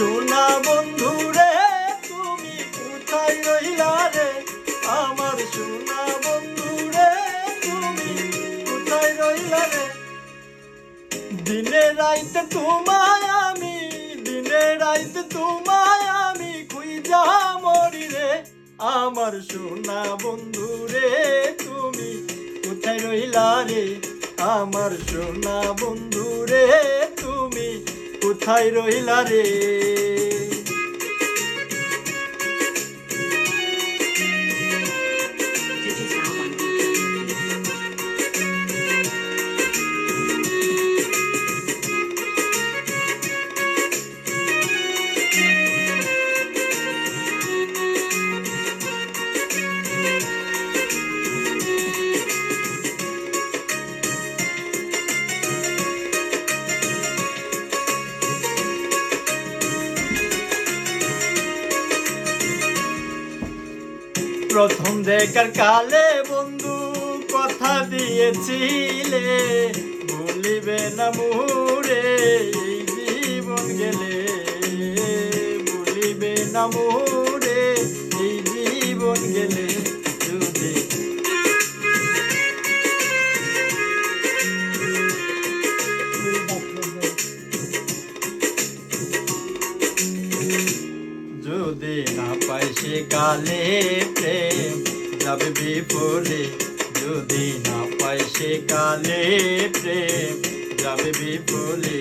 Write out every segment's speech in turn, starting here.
সোনা বন্ধু রে তুমি কোথায় রইলা রে, আমার সোনা বন্ধু রে তুমি কোথায় রইলা রে। দিনে রাইতে তোমায় আমি, দিনে রাইতে তোমায় আমি খুঁজা মরি রে, আমার সোনা বন্ধু রে তুমি কোথায় রইলা রে, আমার সোনা বন্ধু রে তুমি কোথায় রইলা রে। প্রথম দেখার কালে বন্ধু কথা দিয়েছিলে, ভুলিবে না মোরে এই জীবন গেলে, ভুলিবে না মোরে এই জীবন গেলে। যদি না পাই সে কালে প্রেম যাবে বিফলে, যদি না পাই সে কালে প্রেম যাবে বিফলে।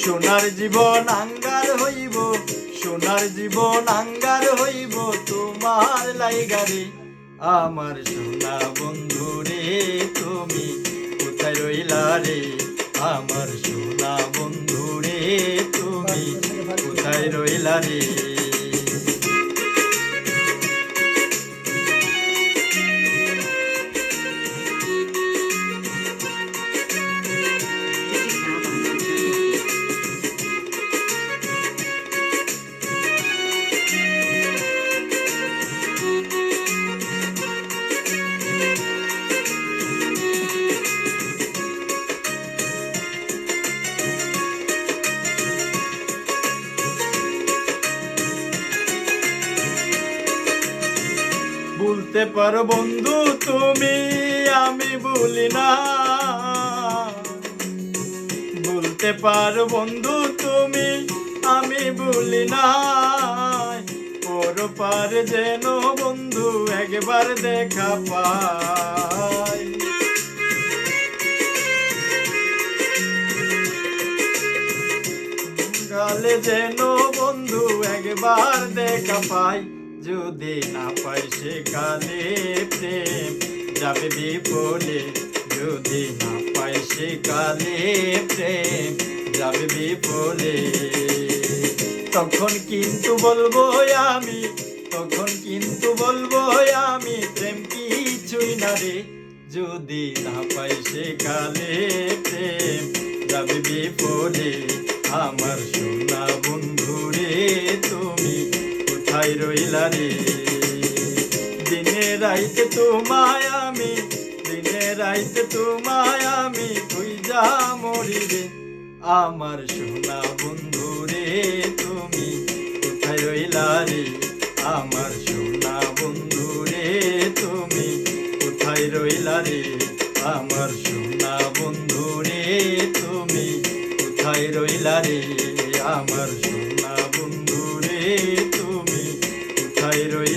সোনার জীবন আঙ্গার হইব, সোনার জীবন আঙ্গার হইব তোমার লাইগারে, আমার সোনা বন্ধু রে তুমি কোথায় রইলা রে, আমার সোনা বন্ধু রে তুমি কোথায় রইলা রে। ভুলতে পারো বন্ধু তুমি আমি ভুলি না, ভুলতে পারো বন্ধু তুমি আমি ভুলি না, পরপার যেন বন্ধু একবার দেখা পাই, গালে যেন বন্ধু একবার দেখা পাই। যদি না পাই সে কালে প্রেম যাবে বিফলে, যদি না পাই সে কালে প্রেম যাবে বিফলে। তখন কিন্তু বলবো আমি, তখন কিন্তু বলবো আমি প্রেম কিছুই না রে, যদি না পাই সে কালে প্রেম যাবে বিফলে, আমার সোনা বন্ধু রে তুমি কোথায় রইলা রে। দিনে রাইতে তোমায় আমি, দিনে রাইতে তোমায় আমি খুঁজা মরি রে, আমার সোনা বন্ধু রে তুমি কোথায় রইলা রে, আমার সোনা বন্ধু রে তুমি কোথায় রইলা রে, আমার সোনা বন্ধু রে তুমি কোথায় রইলা রে, আমার সোনা বন্ধু রে তুমি কোথায় রইলা।